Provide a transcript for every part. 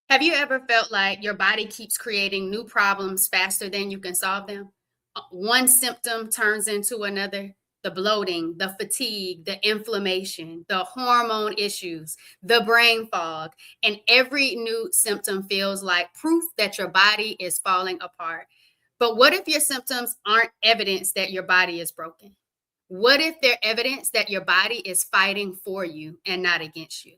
Have you ever felt like your body keeps creating new problems faster than you can solve them? One symptom turns into another. The bloating, the fatigue, the inflammation, the hormone issues, the brain fog, and every new symptom feels like proof that your body is falling apart. But what if your symptoms aren't evidence that your body is broken? What if they're evidence that your body is fighting for you and not against you?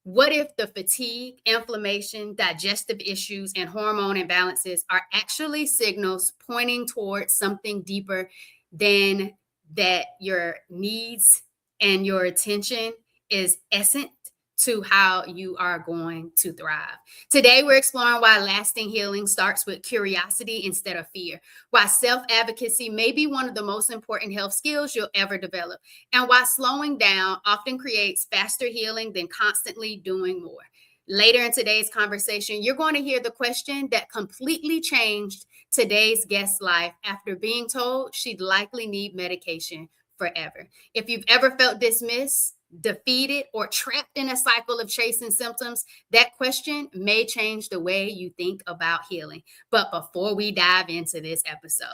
What if the fatigue, inflammation, digestive issues, and hormone imbalances are actually signals pointing towards something deeper than that your needs and your attention is essence to how you are going to thrive? Today, we're exploring why lasting healing starts with curiosity instead of fear, why self advocacy may be one of the most important health skills you'll ever develop, and why slowing down often creates faster healing than constantly doing more. Later in today's conversation, you're going to hear the question that completely changed today's guest's life after being told she'd likely need medication forever. If you've ever felt dismissed, defeated, or trapped in a cycle of chasing symptoms, that question may change the way you think about healing. But before we dive into this episode,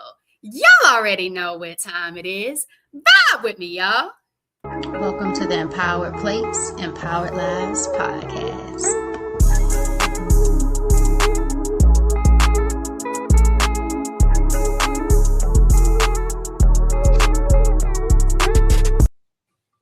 y'all already know what time it is. Vibe with me, y'all. Welcome to the Empowered Plates, Empowered Lives podcast.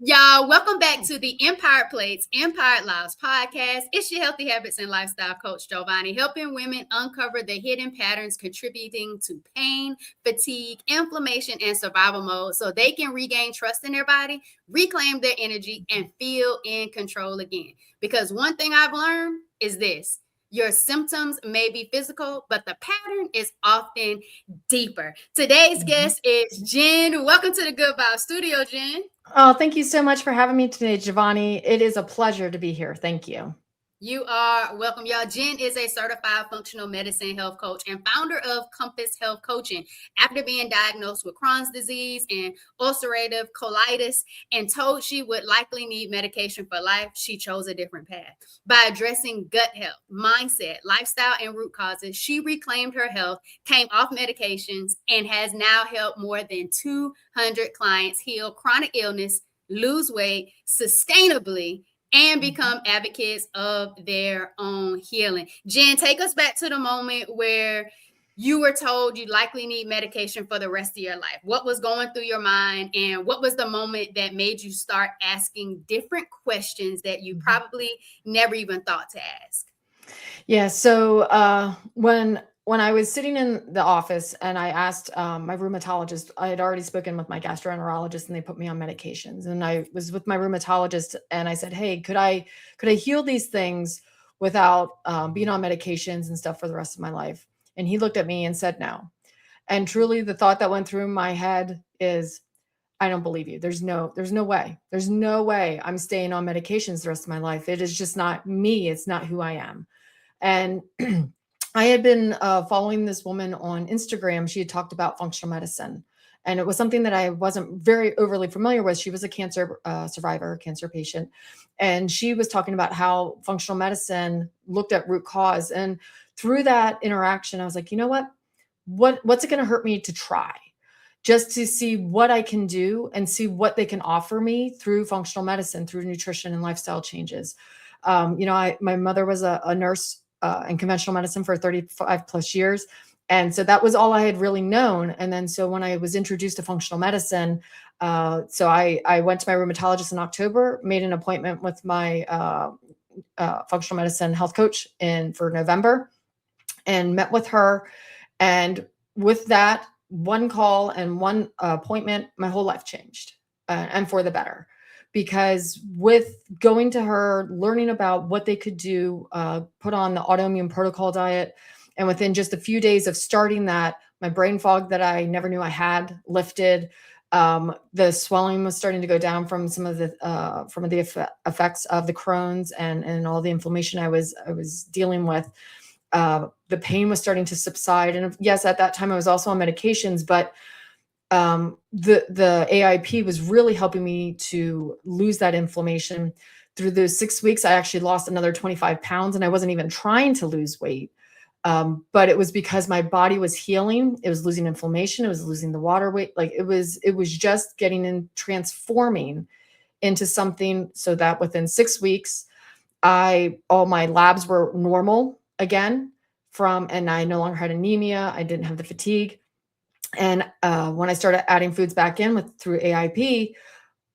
Y'all, welcome back to the Empowered Plates, Empowered Lives podcast. It's your healthy habits and lifestyle coach, Jovonnie, helping women uncover the hidden patterns contributing to pain, fatigue, inflammation, and survival mode so they can regain trust in their body, reclaim their energy, and feel in control again. Because one thing I've learned is this: your symptoms may be physical, but the pattern is often deeper. Today's guest is Jen. Welcome to the Good Vibe Studio, Jen. Oh, thank you so much for having me today, Jovonnie. It is a pleasure to be here. Thank you. You are welcome, y'all. Jen is a certified functional medicine health coach and founder of Compass Health Coaching. After being diagnosed with Crohn's disease and ulcerative colitis and told she would likely need medication for life, she chose a different path. By addressing gut health, mindset, lifestyle, and root causes, she reclaimed her health, came off medications, and has now helped more than 200 clients heal chronic illness, lose weight sustainably, and become advocates of their own healing. Jen, take us back to the moment where you were told you likely need medication for the rest of your life. What was going through your mind, and what was the moment that made you start asking different questions that you probably never even thought to ask? Yeah. So when I was sitting in the office and I asked my rheumatologist, I had already spoken with my gastroenterologist and they put me on medications. And I was with my rheumatologist and I said, "Hey, could I heal these things without being on medications and stuff for the rest of my life?" And he looked at me and said, "No." And truly, the thought that went through my head is, I don't believe you. There's no way. There's no way I'm staying on medications the rest of my life. It is just not me. It's not who I am. And I had been following this woman on Instagram. She had talked about functional medicine, and it was something that I wasn't very overly familiar with. She was a cancer survivor, cancer patient, and she was talking about how functional medicine looked at root cause. And through that interaction, I was like, you know what's it going to hurt me to try? Just to see what I can do and see what they can offer me through functional medicine, through nutrition and lifestyle changes. My mother was a nurse in conventional medicine for 35 plus years. And so that was all I had really known. And then, so when I was introduced to functional medicine, so I went to my rheumatologist in October, made an appointment with my functional medicine health coach for November, and met with her. And with that one call and one appointment, my whole life changed, and for the better. Because with going to her, learning about what they could do, put on the autoimmune protocol diet, and within just a few days of starting that, my brain fog that I never knew I had lifted. The swelling was starting to go down from some of the effects of the Crohn's and all the inflammation I was dealing with. The pain was starting to subside, and yes, at that time I was also on medications, but the AIP was really helping me to lose that inflammation. Through those 6 weeks, I actually lost another 25 pounds, and I wasn't even trying to lose weight. But it was because my body was healing. It was losing inflammation. It was losing the water weight. Like it was just getting in, transforming into something so that within 6 weeks, all my labs were normal again and I no longer had anemia. I didn't have the fatigue. And when I started adding foods back in through AIP,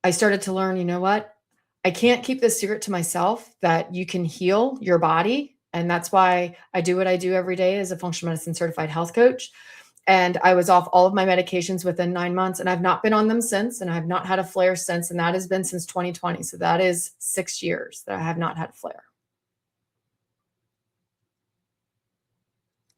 I started to learn, you know what? I can't keep this secret to myself, that you can heal your body. And that's why I do what I do every day as a functional medicine certified health coach. And I was off all of my medications within 9 months, and I've not been on them since, and I have not had a flare since. And that has been since 2020. So that is 6 years that I have not had a flare.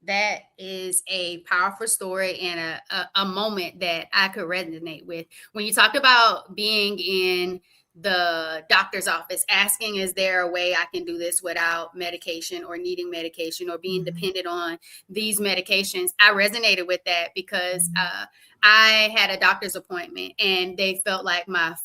That is a powerful story and a moment that I could resonate with. When you talked about being in the doctor's office, asking, is there a way I can do this without medication or needing medication or being dependent on these medications? I resonated with that because I had a doctor's appointment and they felt like my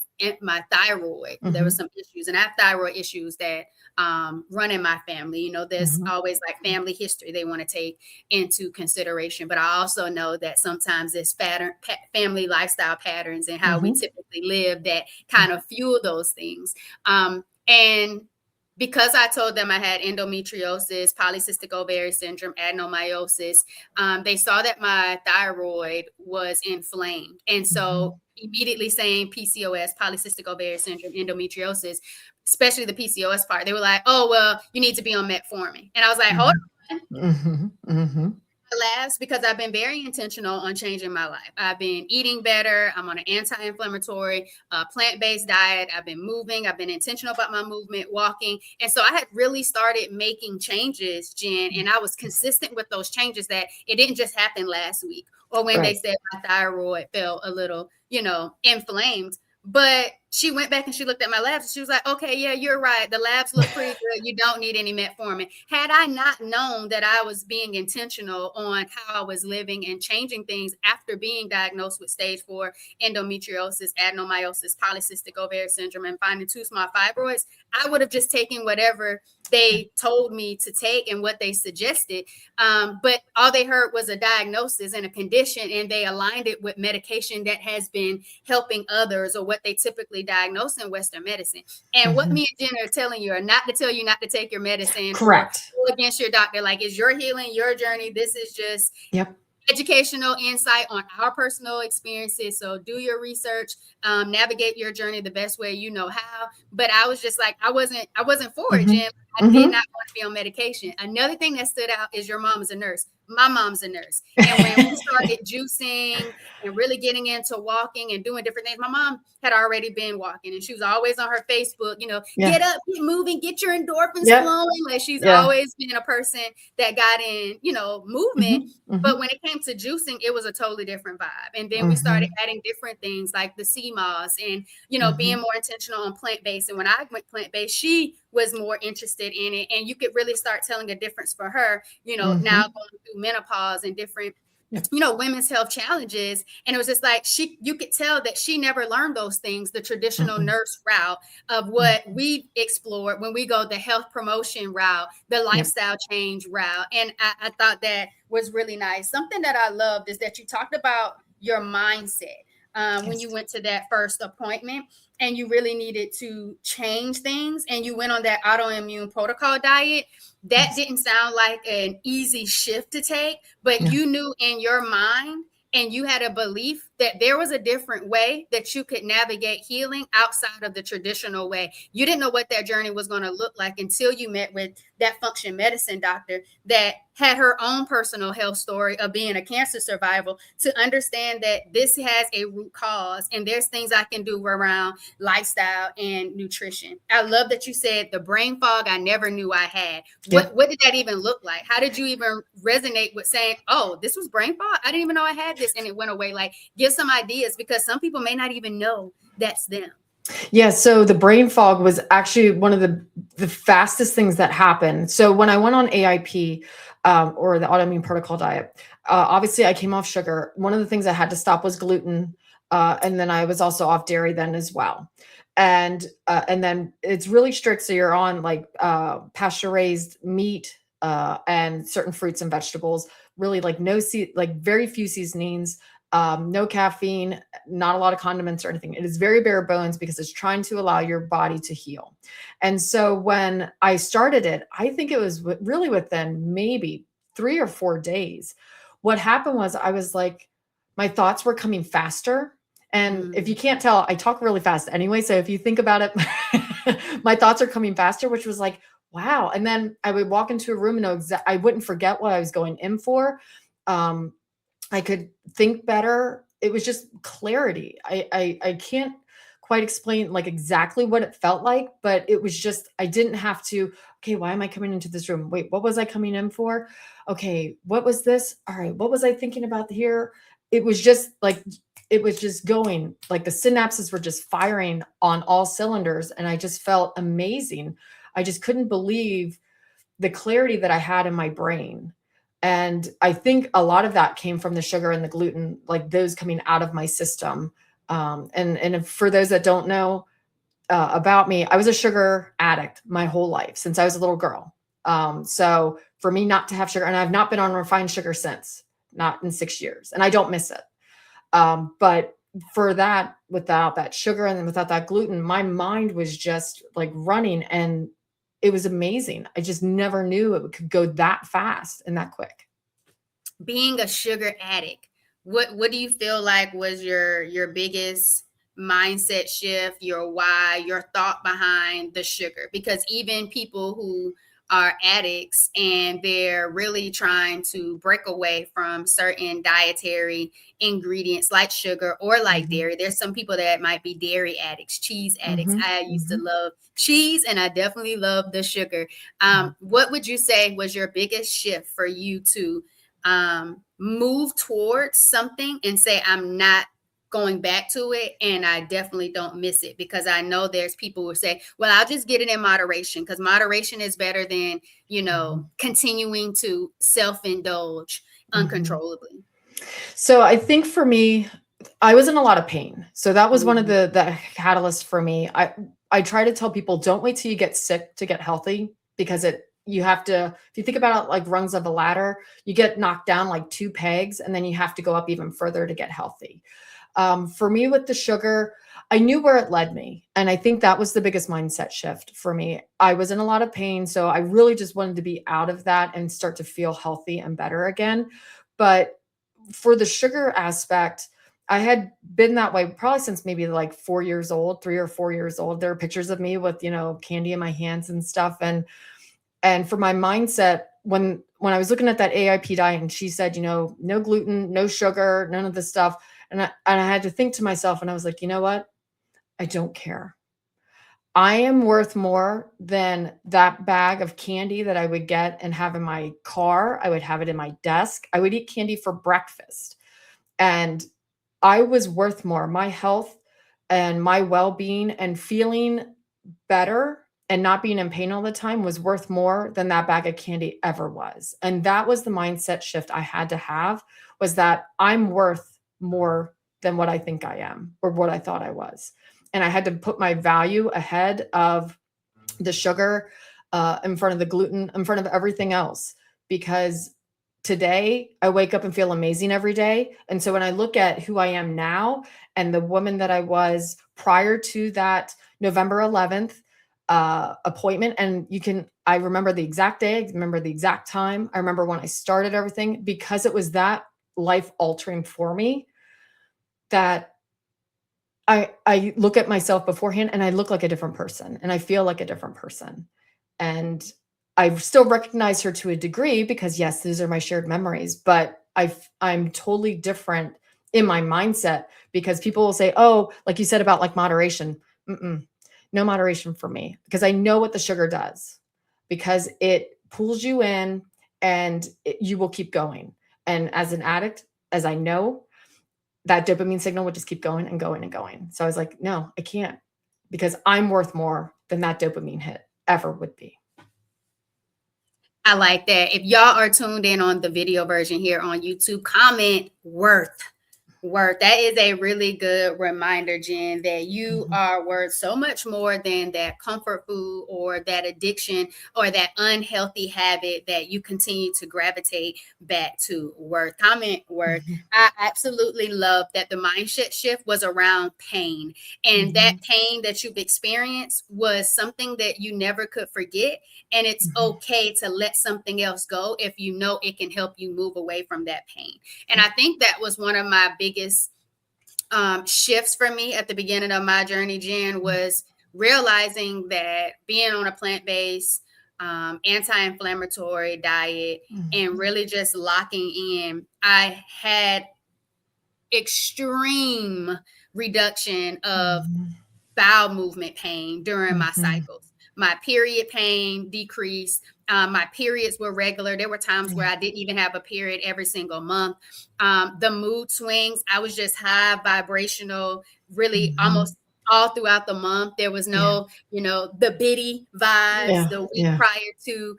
thyroid, there was some issues, and I have thyroid issues that run in my family. You know, there's always like family history they want to take into consideration, but I also know that sometimes it's family lifestyle patterns and how we typically live that kind of fuel those things. And because I told them I had endometriosis, polycystic ovarian syndrome, adenomyosis, they saw that my thyroid was inflamed. And so immediately saying PCOS, polycystic ovarian syndrome, endometriosis, especially the PCOS part, they were like, oh, well, you need to be on metformin. And I was like, hold on. Labs, because I've been very intentional on changing my life. I've been eating better. I'm on an anti-inflammatory, plant-based diet. I've been moving. I've been intentional about my movement, walking. And so I had really started making changes, Jen, and I was consistent with those changes, that it didn't just happen last week or when they said my thyroid felt a little, inflamed. But she went back and she looked at my labs and she was like, okay, yeah, you're right. The labs look pretty good. You don't need any metformin. Had I not known that I was being intentional on how I was living and changing things after being diagnosed with stage 4 endometriosis, adenomyosis, polycystic ovarian syndrome, and finding 2 small fibroids, I would have just taken whatever they told me to take and what they suggested. But all they heard was a diagnosis and a condition, and they aligned it with medication that has been helping others, or what they typically diagnosed in Western medicine. And what me and Jen are telling you are not to tell you not to take your medicine. Correct. Or go against your doctor. Like, it's your healing, your journey. This is just educational insight on our personal experiences. So do your research, navigate your journey the best way you know how. But I was just like, I wasn't for it, Jen. I did not want to be on medication. Another thing that stood out is your mom is a nurse. My mom's a nurse. And when we started juicing and really getting into walking and doing different things, my mom had already been walking, and she was always on her Facebook, get up, get moving, get your endorphins flowing. Like, she's always been a person that got in, movement. But when it came to juicing, it was a totally different vibe. And then we started adding different things like the sea moss and, being more intentional on plant-based. And when I went plant-based, she was more interested in it. And you could really start telling a difference for her, now going through menopause and different, women's health challenges. And it was just like, you could tell that she never learned those things, the traditional nurse route of what we explored when we go the health promotion route, the lifestyle change route. And I thought that was really nice. Something that I loved is that you talked about your mindset. When you went to that first appointment and you really needed to change things and you went on that autoimmune protocol diet, that didn't sound like an easy shift to take, but you knew in your mind and you had a belief that there was a different way that you could navigate healing outside of the traditional way. You didn't know what that journey was going to look like until you met with that functional medicine doctor that had her own personal health story of being a cancer survivor, to understand that this has a root cause and there's things I can do around lifestyle and nutrition. I love that you said the brain fog I never knew I had. What did that even look like? How did you even resonate with saying, oh, this was brain fog? I didn't even know I had this and it went away. Like, give some ideas, because some people may not even know that's them. Yeah. So the brain fog was actually one of the fastest things that happened. So when I went on AIP, or the autoimmune protocol diet, obviously I came off sugar. One of the things I had to stop was gluten. And then I was also off dairy then as well. And then it's really strict. So you're on like pasture raised meat and certain fruits and vegetables, really like like very few seasonings, no caffeine, not a lot of condiments or anything. It is very bare bones because it's trying to allow your body to heal. And so when I started it, I think it was really within maybe 3 or 4 days. What happened was I was like, my thoughts were coming faster. And if you can't tell, I talk really fast anyway. So if you think about it, my thoughts are coming faster, which was like, wow. And then I would walk into a room and know I wouldn't forget what I was going in for. I could think better. It was just clarity. I can't quite explain like exactly what it felt like, but it was just, I didn't have to, okay, why am I coming into this room? Wait, what was I coming in for? Okay, what was this? All right, what was I thinking about here? It was just like, it was just going, like the synapses were just firing on all cylinders. And I just felt amazing. I just couldn't believe the clarity that I had in my brain. And I think a lot of that came from the sugar and the gluten, like those coming out of my system. And for those that don't know about me, I was a sugar addict my whole life since I was a little girl. So for me not to have sugar, and I've not been on refined sugar since, not in 6 years, and I don't miss it. But for that, without that sugar and without that gluten, my mind was just like running, and it was amazing. I just never knew it could go that fast and that quick. Being a sugar addict, what do you feel like was your biggest mindset shift, your why, your thought behind the sugar? Because even people who are addicts and they're really trying to break away from certain dietary ingredients like sugar or like dairy. There's some people that might be dairy addicts, cheese addicts. I used to love cheese and I definitely love the sugar. What would you say was your biggest shift for you to move towards something and say, I'm not going back to it, and I definitely don't miss it? Because I know there's people who say, well, I'll just get it in moderation, because moderation is better than, continuing to self-indulge uncontrollably. So I think for me, I was in a lot of pain. So that was one of the catalysts for me. I try to tell people, don't wait till you get sick to get healthy, because you have to, if you think about it like rungs of a ladder, you get knocked down like 2 pegs and then you have to go up even further to get healthy. For me with the sugar, I knew where it led me. And I think that was the biggest mindset shift for me. I was in a lot of pain. So I really just wanted to be out of that and start to feel healthy and better again. But for the sugar aspect, I had been that way probably since maybe like 4 years old, 3 or 4 years old. There are pictures of me with, candy in my hands and stuff. And for my mindset, when I was looking at that AIP diet and she said, no gluten, no sugar, none of this stuff. And I had to think to myself, and I was like, you know what? I don't care. I am worth more than that bag of candy that I would get and have in my car. I would have it in my desk. I would eat candy for breakfast. And I was worth more. My health and my well-being and feeling better and not being in pain all the time was worth more than that bag of candy ever was. And that was the mindset shift I had to have, was that I'm worth more than what I think I am or what I thought I was. And I had to put my value ahead of the sugar, in front of the gluten, in front of everything else, because today I wake up and feel amazing every day. And so when I look at who I am now and the woman that I was prior to that November 11th appointment, and I remember the exact day, I remember the exact time, I remember when I started everything, because it was that life altering for me, that I look at myself beforehand and I look like a different person and I feel like a different person. And I still recognize her to a degree because yes, these are my shared memories, but I'm totally different in my mindset, because people will say, oh, like you said about like moderation. No moderation for me, because I know what the sugar does, because it pulls you in and you will keep going. And as an addict, as I know, that dopamine signal would just keep going and going and going. So I was like, no, I can't, because I'm worth more than that dopamine hit ever would be. I like that. If y'all are tuned in on the video version here on YouTube, comment worth. Word. That is a really good reminder, Jen, that you Mhm. are worth so much more than that comfort food or that addiction or that unhealthy habit that you continue to gravitate back to. Word. Comment word. Mhm. I absolutely love that the mindset shift was around pain. And that Mhm. pain that you've experienced was something that you never could forget. And it's Mhm. okay to let something else go if you know it can help you move away from that pain. And I think that was one of my biggest shifts for me at the beginning of my journey, Jen, was realizing that being on a plant-based, anti-inflammatory diet and Mhm. really just locking in, I had extreme reduction of Mhm. bowel movement pain during my Mhm. cycles. My period pain decreased. My periods were regular. There were times where Yeah. I didn't even have a period every single month. The mood swings, I was just high vibrational, really Mhm. almost all throughout the month. There was Yeah. no, the biddy vibes Yeah. the week Yeah. prior to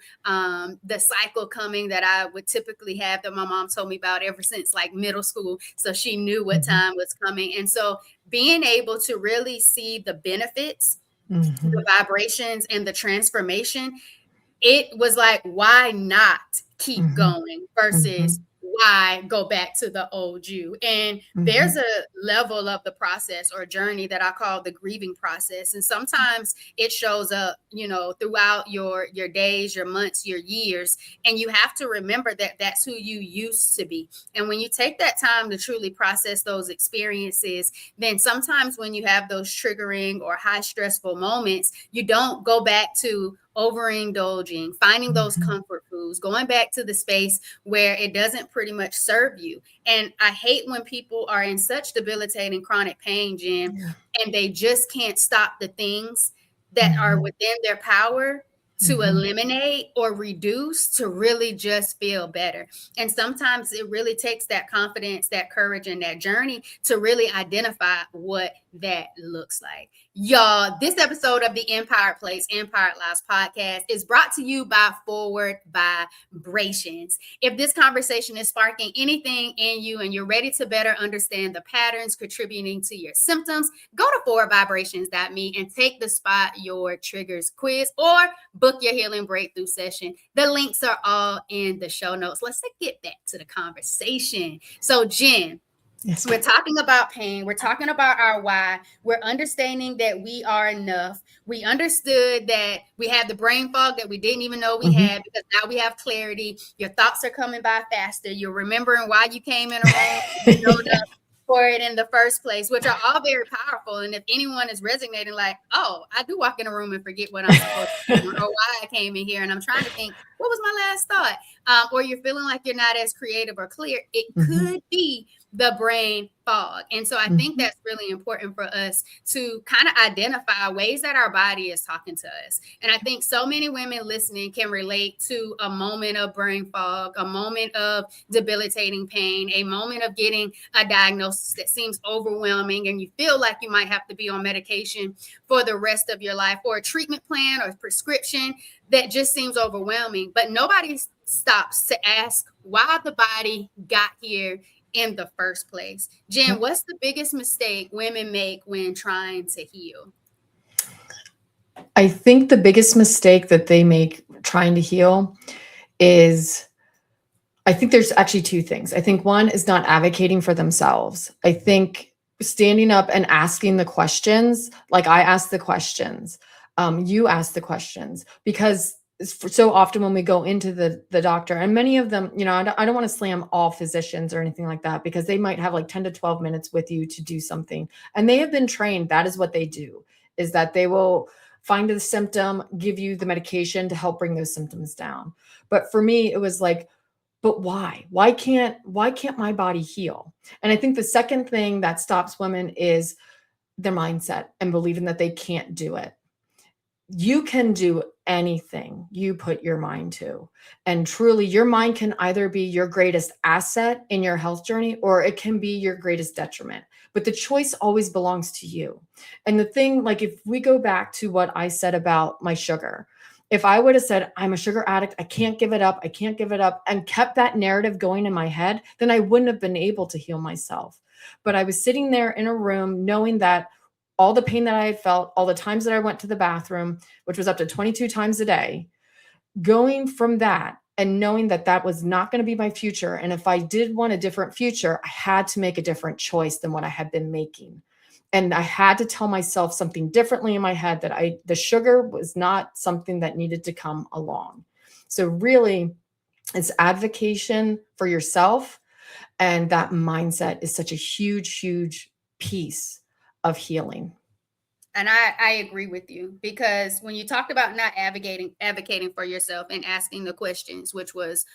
the cycle coming that I would typically have that my mom told me about ever since like middle school. So she knew what Mhm. time was coming. And so being able to really see the benefits, the Mhm. vibrations, and the transformation, it was like, why not keep Mhm. going versus Mhm. why go back to the old you? And there's Mhm. a level of the process or journey that I call the grieving process. And sometimes it shows up, throughout your days, your months, your years. And you have to remember that that's who you used to be. And when you take that time to truly process those experiences, then sometimes when you have those triggering or high stressful moments, you don't go back to overindulging, finding those Mhm. comfort foods, going back to the space where it doesn't pretty much serve you. And I hate when people are in such debilitating chronic pain, Jen, Yeah. and they just can't stop the things that are Mhm. within their power to Mhm. eliminate or reduce to really just feel better. And sometimes it really takes that confidence, that courage, and that journey to really identify what that looks like. Y'all, this episode of the Empire Place, Empire Lives podcast is brought to you by Forward Vibrations. If this conversation is sparking anything in you and you're ready to better understand the patterns contributing to your symptoms, go to forwardvibrations.me and take the Spot Your Triggers quiz or book your healing breakthrough session. The links are all in the show notes. Let's get back to the conversation. So, Jen, Yes, we're ma'am. talking about pain. We're talking about our why. We're understanding that we are enough. We understood that we had the brain fog that we didn't even know we Mhm. had because now we have clarity. Your thoughts are coming by faster. You're remembering why you came in a room. You showed Yeah. up for it in the first place, which are all very powerful. And if anyone is resonating, like, oh, I do walk in a room and forget what I'm supposed to do or why I came in here, and I'm trying to think, what was my last thought? Or you're feeling like you're not as creative or clear, it Mhm. could be the brain fog. And so I think Mhm. that's really important for us to kind of identify ways that our body is talking to us. And I think so many women listening can relate to a moment of brain fog, a moment of debilitating pain, a moment of getting a diagnosis that seems overwhelming and you feel like you might have to be on medication for the rest of your life, or a treatment plan or prescription that just seems overwhelming. But nobody stops to ask why the body got here in the first place. Jen, Yep. what's the biggest mistake women make when trying to heal? I think the biggest mistake that they make trying to heal is I think there's actually 2 things. I think one is not advocating for themselves. I think standing up and asking the questions, like I ask the questions, you ask the questions, because so often when we go into the doctor, and many of them, I don't want to slam all physicians or anything like that, because they might have like 10 to 12 minutes with you to do something, and they have been trained. That is what they do, is that they will find the symptom, give you the medication to help bring those symptoms down. But for me, it was like, but why? Why can't my body heal? And I think the second thing that stops women is their mindset and believing that they can't do it. You can do anything you put your mind to. And truly, your mind can either be your greatest asset in your health journey, or it can be your greatest detriment. But the choice always belongs to you. And the thing, like, if we go back to what I said about my sugar, if I would have said, I'm a sugar addict, I can't give it up, I can't give it up, and kept that narrative going in my head, then I wouldn't have been able to heal myself. But I was sitting there in a room knowing that all the pain that I had felt, all the times that I went to the bathroom, which was up to 22 times a day, going from that and knowing that that was not going to be my future. And if I did want a different future, I had to make a different choice than what I had been making. And I had to tell myself something differently in my head, that the sugar was not something that needed to come along. So really, it's advocation for yourself. And that mindset is such a huge, huge piece of healing. And I agree with you, because when you talked about not advocating for yourself and asking the questions, which was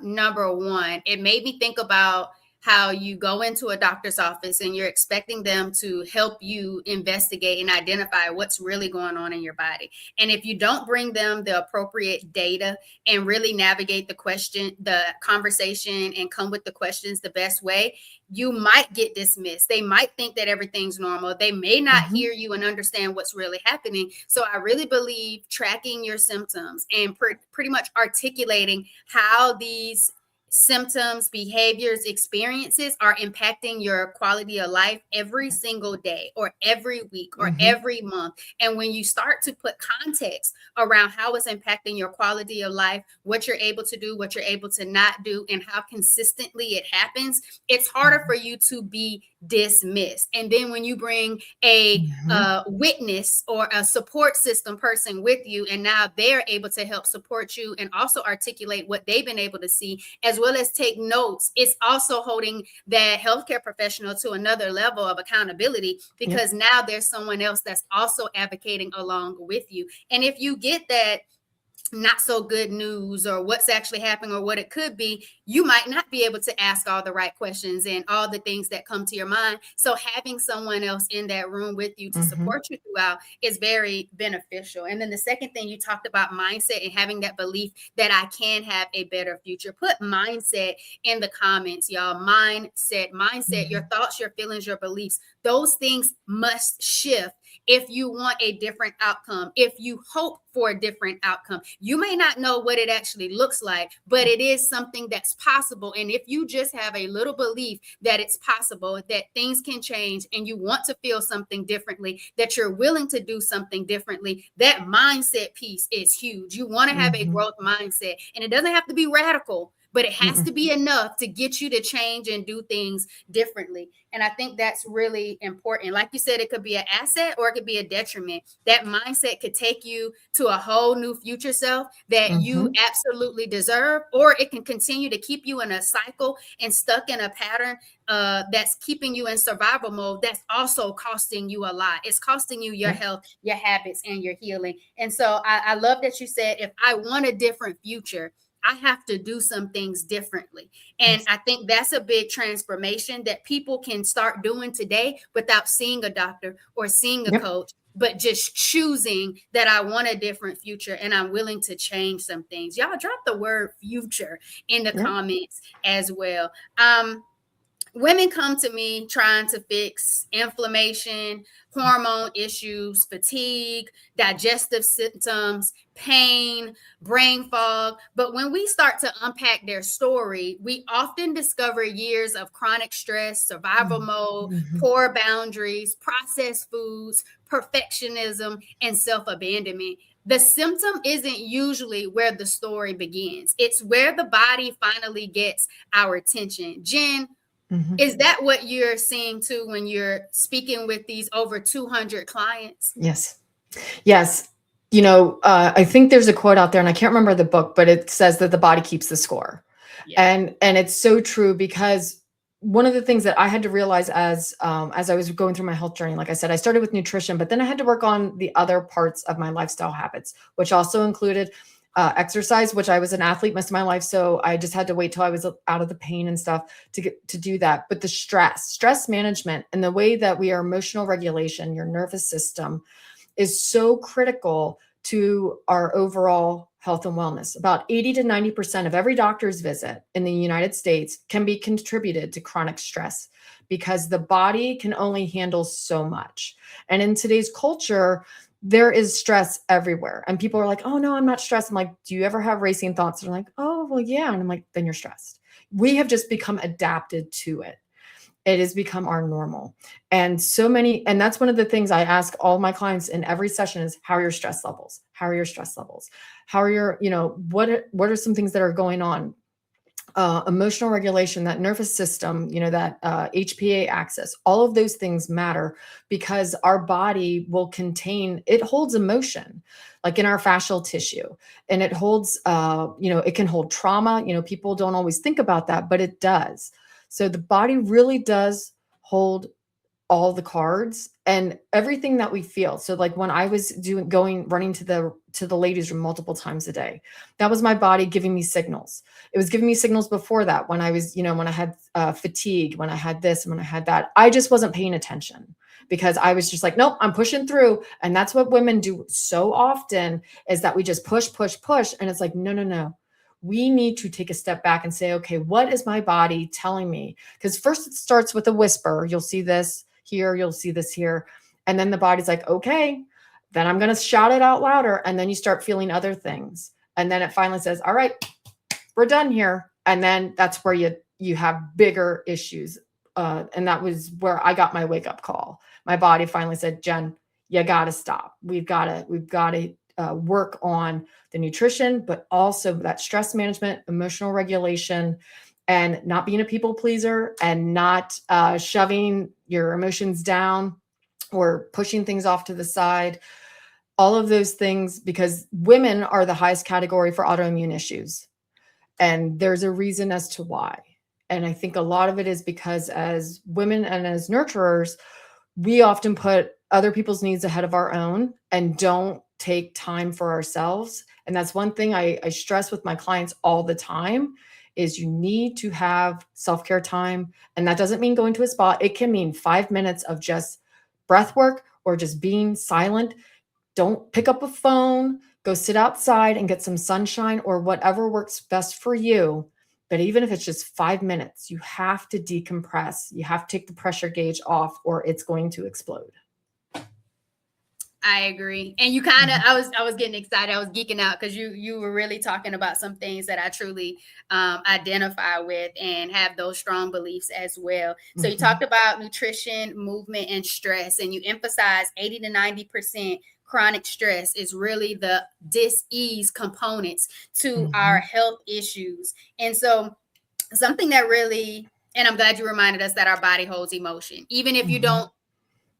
number one, it made me think about how you go into a doctor's office and you're expecting them to help you investigate and identify what's really going on in your body. And if you don't bring them the appropriate data and really navigate the conversation and come with the questions the best way, you might get dismissed. They might think that everything's normal. They may not hear you and understand what's really happening. So I really believe tracking your symptoms and pretty much articulating how these symptoms, behaviors, experiences are impacting your quality of life every single day or every week or every month. And when you start to put context around how it's impacting your quality of life, what you're able to do, what you're able to not do, and how consistently it happens, it's harder for you to be dismissed. And then when you bring a witness or a support system person with you, and now they're able to help support you and also articulate what they've been able to see, as well as take notes, it's also holding that healthcare professional to another level of accountability, because now there's someone else that's also advocating along with you. And if you get that not so good news or what's actually happening or what it could be, you might not be able to ask all the right questions and all the things that come to your mind. So having someone else in that room with you to support you throughout is very beneficial. And then the second thing, you talked about mindset and having that belief that I can have a better future. Put mindset in the comments, y'all. Mindset, your thoughts, your feelings, your beliefs. Those things must shift if you want a different outcome, if you hope for a different outcome. You may not know what it actually looks like, but it is something that's possible. And if you just have a little belief that it's possible, that things can change, and you want to feel something differently, that you're willing to do something differently, that mindset piece is huge. You want to have a growth mindset, and it doesn't have to be radical, but it has to be enough to get you to change and do things differently. And I think that's really important. Like you said, it could be an asset or it could be a detriment. That mindset could take you to a whole new future self that you absolutely deserve, or it can continue to keep you in a cycle and stuck in a pattern that's keeping you in survival mode. That's also costing you a lot. It's costing you your health, your habits, and your healing. And so I love that you said, if I want a different future, I have to do some things differently. And I think that's a big transformation that people can start doing today without seeing a doctor or seeing a coach, but just choosing that I want a different future and I'm willing to change some things. Y'all drop the word future in the comments as well. Women come to me trying to fix inflammation, hormone issues, fatigue, digestive symptoms, pain, brain fog. But when we start to unpack their story, we often discover years of chronic stress, survival mode, poor boundaries, processed foods, perfectionism, and self-abandonment. The symptom isn't usually where the story begins. It's where the body finally gets our attention. Jen, is that what you're seeing too when you're speaking with these over 200 clients? Yes. Yes. You know, I think there's a quote out there, and I can't remember the book, but it says that the body keeps the score. And it's so true, because one of the things that I had to realize as I was going through my health journey, like I said, I started with nutrition, but then I had to work on the other parts of my lifestyle habits, which also included exercise, which I was an athlete most of my life. So I just had to wait till I was out of the pain and stuff to do that. But the stress management, and the way that we are emotional regulation, your nervous system, is so critical to our overall health and wellness. About 80 to 90% of every doctor's visit in the United States can be contributed to chronic stress, because the body can only handle so much. And in today's culture, there is stress everywhere. And people are like, oh no, I'm not stressed. I'm like, do you ever have racing thoughts? And they're like, oh, well, yeah. And I'm like, then you're stressed. We have just become adapted to it. It has become our normal. And that's one of the things I ask all my clients in every session is, how are your stress levels? How are your stress levels? How are your, what are some things that are going on? Emotional regulation, that nervous system, that HPA axis, all of those things matter because our body it holds emotion, like in our fascial tissue, and it holds, it can hold trauma. People don't always think about that, but it does. So the body really does hold all the cards and everything that we feel. So like when I was running to the ladies room multiple times a day, that was my body giving me signals. It was giving me signals before that when I was, when I had fatigue, when I had this, and when I had that. I just wasn't paying attention because I was just like, nope, I'm pushing through. And that's what women do so often, is that we just push, push, push. And it's like, no, no, no. We need to take a step back and say, okay, what is my body telling me? Because first it starts with a whisper. You'll see this here, you'll see this here. And then the body's like, okay, then I'm going to shout it out louder. And then you start feeling other things. And then it finally says, all right, we're done here. And then that's where you have bigger issues. And that was where I got my wake up call. My body finally said, Jen, you got to stop. We've got to work on the nutrition, but also that stress management, emotional regulation, and not being a people pleaser, and not shoving your emotions down or pushing things off to the side. All of those things, because women are the highest category for autoimmune issues. And there's a reason as to why. And I think a lot of it is because as women and as nurturers, we often put other people's needs ahead of our own and don't take time for ourselves. And that's one thing I stress with my clients all the time, is you need to have self-care time. And that doesn't mean going to a spa. It can mean 5 minutes of just breath work or just being silent. Don't pick up a phone, go sit outside and get some sunshine or whatever works best for you. But even if it's just 5 minutes, you have to decompress. You have to take the pressure gauge off or it's going to explode. I agree. And you kind of, I was getting excited. I was geeking out because you were really talking about some things that I truly identify with and have those strong beliefs as well. So you talked about nutrition, movement, and stress, and you emphasize 80 to 90% chronic stress is really the dis-ease components to our health issues. And so something that really, and I'm glad you reminded us that our body holds emotion, even if you don't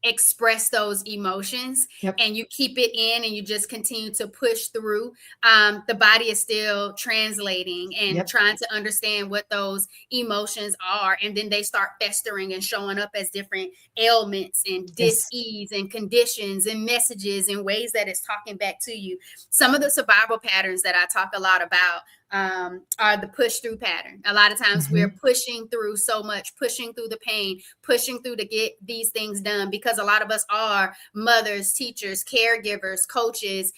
express those emotions and you keep it in and you just continue to push through, the body is still translating and trying to understand what those emotions are, and then they start festering and showing up as different ailments and dis-ease and conditions and messages and ways that it's talking back to you. Some of the survival patterns that I talk a lot about are the push through pattern. A lot of times we're pushing through so much, pushing through the pain, pushing through to get these things done, because a lot of us are mothers, teachers, caregivers, coaches,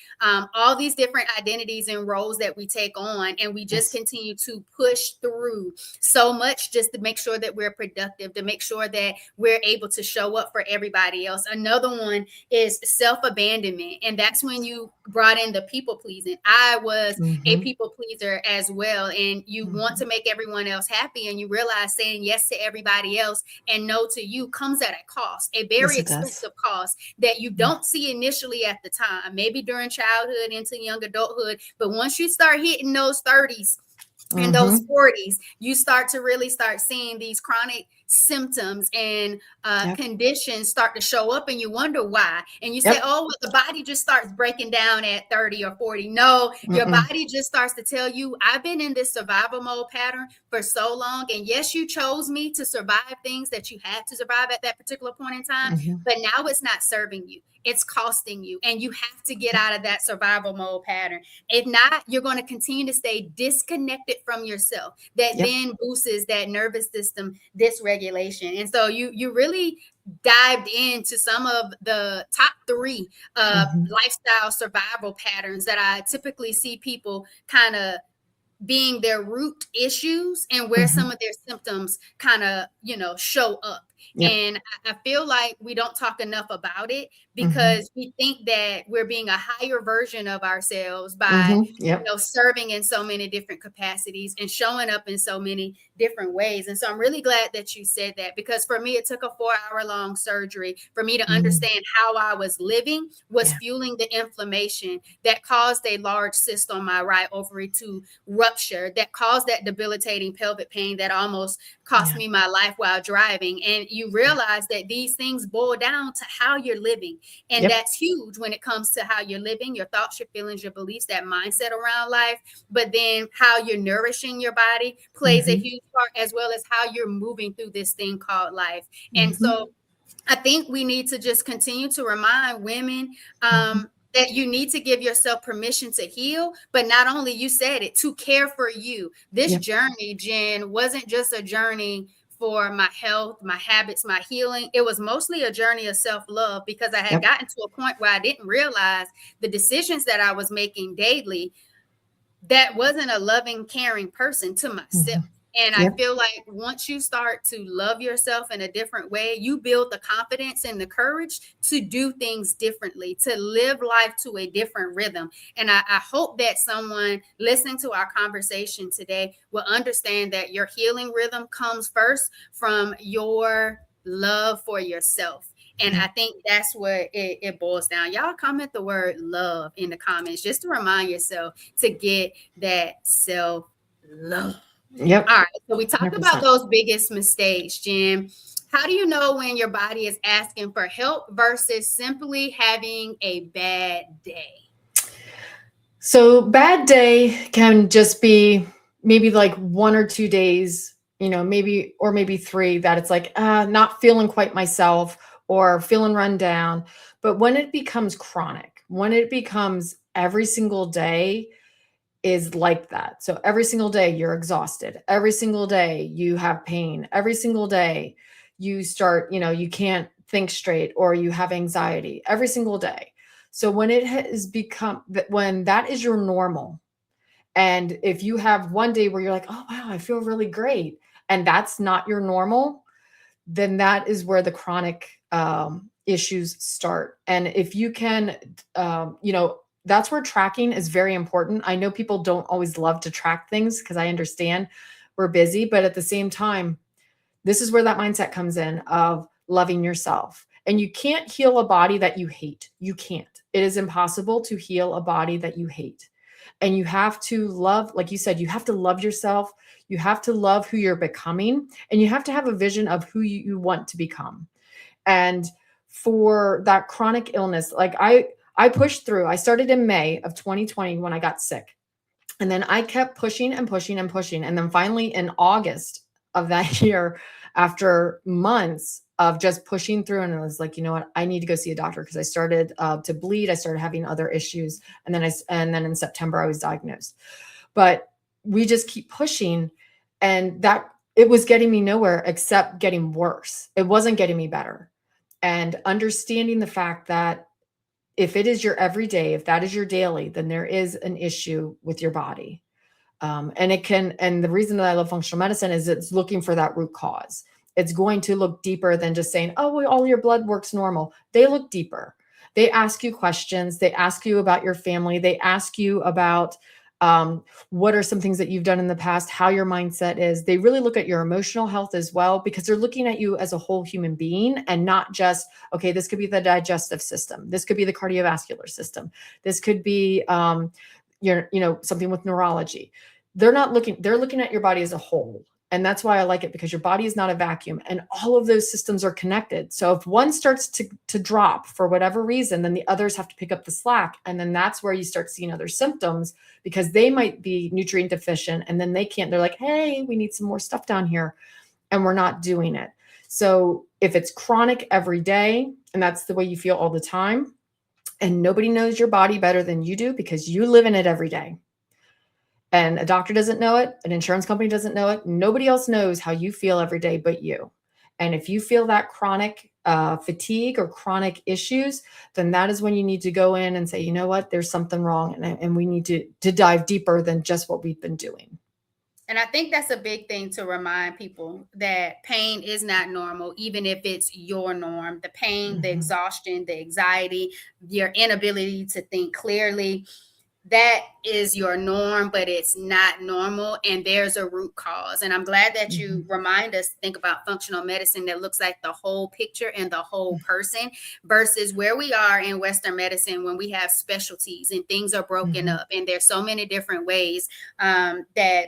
all these different identities and roles that we take on. And we just continue to push through so much just to make sure that we're productive, to make sure that we're able to show up for everybody else. Another one is self-abandonment. And that's when you brought in the people pleasing. I was a people pleaser as well. And you want to make everyone else happy. And you realize saying yes to everybody else and no to you comes at a cost, a very expensive cost that you don't see initially at the time, maybe during childhood into young adulthood. But once you start hitting those 30s, in those 40s, you start to really start seeing these chronic symptoms and conditions start to show up, and you wonder why. And you say, oh, well, the body just starts breaking down at 30 or 40. No, your body just starts to tell you, I've been in this survival mode pattern for so long. And yes, you chose me to survive things that you had to survive at that particular point in time, but now it's not serving you. It's costing you, and you have to get out of that survival mode pattern. If not, you're going to continue to stay disconnected from yourself. That then boosts that nervous system dysregulation. And so you really dived into some of the top 3 lifestyle survival patterns that I typically see people kind of being their root issues and where some of their symptoms kind of, show up. Yep. And I feel like we don't talk enough about it Mhm. because we think that we're being a higher version of ourselves by, Mhm. Yep. serving in so many different capacities and showing up in so many different ways. And so I'm really glad that you said that, because for me, it took a 4-hour long surgery for me to Mm. understand how I was living was Yeah. fueling the inflammation that caused a large cyst on my right ovary to rupture, that caused that debilitating pelvic pain that almost cost Yeah. me my life while driving. And you Yeah. realize that these things boil down to how you're living. And Yep. that's huge when it comes to how you're living, your thoughts, your feelings, your beliefs, that mindset around life. But then how you're nourishing your body plays a Mhm. huge part, as well as how you're moving through this thing called life. And Mhm. so I think we need to just continue to remind women Mhm. that you need to give yourself permission to heal, but not only, you said it, to care for you. This Yep. journey, Jen, wasn't just a journey for my health, my habits, my healing. It was mostly a journey of self-love, because I had Yep. gotten to a point where I didn't realize the decisions that I was making daily, that wasn't a loving, caring person to myself. Mhm. And I Yep. feel like once you start to love yourself in a different way, you build the confidence and the courage to do things differently, to live life to a different rhythm. And I hope that someone listening to our conversation today will understand that your healing rhythm comes first from your love for yourself. And Yep. I think that's what it boils down. Y'all comment the word love in the comments just to remind yourself to get that self love. Yep. All right. So we talked about 100%. those biggest mistakes, Jim. How do you know when your body is asking for help versus simply having a bad day? So bad day can just be maybe like 1 or 2 days, maybe, or maybe 3, that it's like, not feeling quite myself or feeling run down. But when it becomes chronic, when it becomes every single day is like that. So every single day you're exhausted. Every single day you have pain. Every single day you start, you can't think straight or you have anxiety every single day. So when it has become that, when that is your normal, and if you have one day where you're like, oh, wow, I feel really great, and that's not your normal, then that is where the chronic issues start. And if you can, that's where tracking is very important. I know people don't always love to track things because I understand we're busy, but at the same time, this is where that mindset comes in of loving yourself. And you can't heal a body that you hate. You can't. It is impossible to heal a body that you hate. And you have to love, like you said, you have to love yourself. You have to love who you're becoming, and you have to have a vision of who you want to become. And for that chronic illness, like I pushed through. I started in May of 2020 when I got sick. And then I kept pushing and pushing and pushing. And then finally in August of that year, after months of just pushing through, and I was like, you know what, I need to go see a doctor, because I started to bleed. I started having other issues. And then in September, I was diagnosed. But we just keep pushing, and that it was getting me nowhere except getting worse. It wasn't getting me better. And understanding the fact that if it is your everyday, if that is your daily, then there is an issue with your body. And the reason that I love functional medicine is it's looking for that root cause. It's going to look deeper than just saying, oh, well, all your blood works normal. They look deeper. They ask you questions. They ask you about your family. They ask you about what are some things that you've done in the past, how your mindset is. They really look at your emotional health as well, because they're looking at you as a whole human being, and not just, okay, this could be the digestive system. This could be the cardiovascular system. This could be, something with neurology. They're looking at your body as a whole. And that's why I like it, because your body is not a vacuum, and all of those systems are connected. So if one starts to drop for whatever reason, then the others have to pick up the slack. And then that's where you start seeing other symptoms, because they might be nutrient deficient, and then they're like, hey, we need some more stuff down here. And we're not doing it. So if it's chronic every day, and that's the way you feel all the time, and nobody knows your body better than you do, because you live in it every day. And a doctor doesn't know it. An insurance company doesn't know it. Nobody else knows how you feel every day but you. And if you feel that chronic fatigue or chronic issues, then that is when you need to go in and say, you know what, there's something wrong. And we need to dive deeper than just what we've been doing. And I think that's a big thing to remind people, that pain is not normal, even if it's your norm. The pain, the Mhm. exhaustion, the anxiety, your inability to think clearly, that is your norm, but it's not normal. And there's a root cause. And I'm glad that you Mhm. remind us to think about functional medicine that looks like the whole picture and the whole person, versus where we are in Western medicine when we have specialties and things are broken Mhm. up. And there's so many different ways that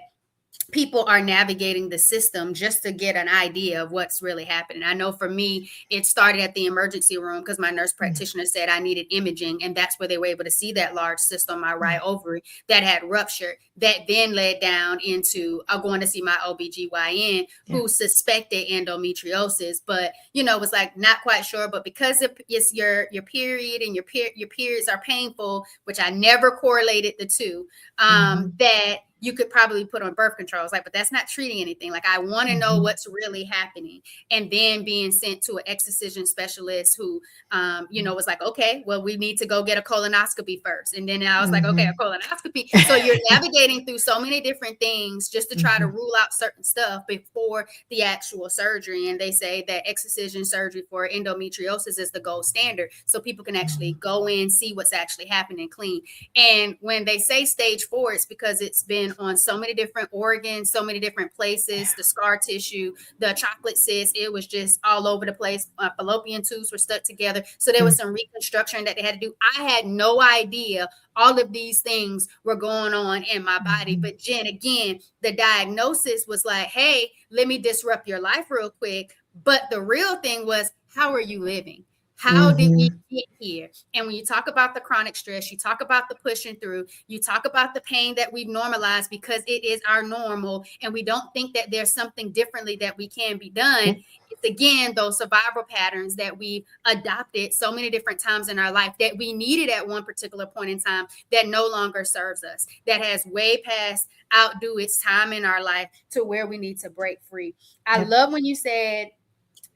people are navigating the system just to get an idea of what's really happening. I know for me, it started at the emergency room because my nurse Mhm. practitioner said I needed imaging, and that's where they were able to see that large cyst on my right Mhm. ovary that had ruptured. That then led down into going to see my OBGYN, Yeah. who suspected endometriosis, but was like not quite sure. But because it's your period and your periods are painful, which I never correlated the two, Mhm. that you could probably put on birth control. It's like, but that's not treating anything. Like, I want to know Mhm. what's really happening. And then being sent to an excision specialist who, was like, okay, well, we need to go get a colonoscopy first. And then I was like, okay, a Mhm. colonoscopy. So you're navigating through so many different things just to try to Mhm. rule out certain stuff before the actual surgery. And they say that excision surgery for endometriosis is the gold standard. So people can actually Mhm. go in, see what's actually happening clean. And when they say stage 4, it's because it's been on so many different organs, so many different places, the scar tissue, the chocolate cyst, it was just all over the place. Fallopian tubes were stuck together. So there was Mhm. some reconstruction that they had to do. I had no idea all of these things were going on in my body. Mhm. But Jen, again, the diagnosis was like, hey, let me disrupt your life real quick. But the real thing was, how are you living? How did we Mhm. get here? And when you talk about the chronic stress, you talk about the pushing through, you talk about the pain that we've normalized because it is our normal, and we don't think that there's something differently that we can be done. Yep. It's again those survival patterns that we've adopted so many different times in our life that we needed at one particular point in time that no longer serves us, that has way past outdo its time in our life to where we need to break free. I Yep. love when you said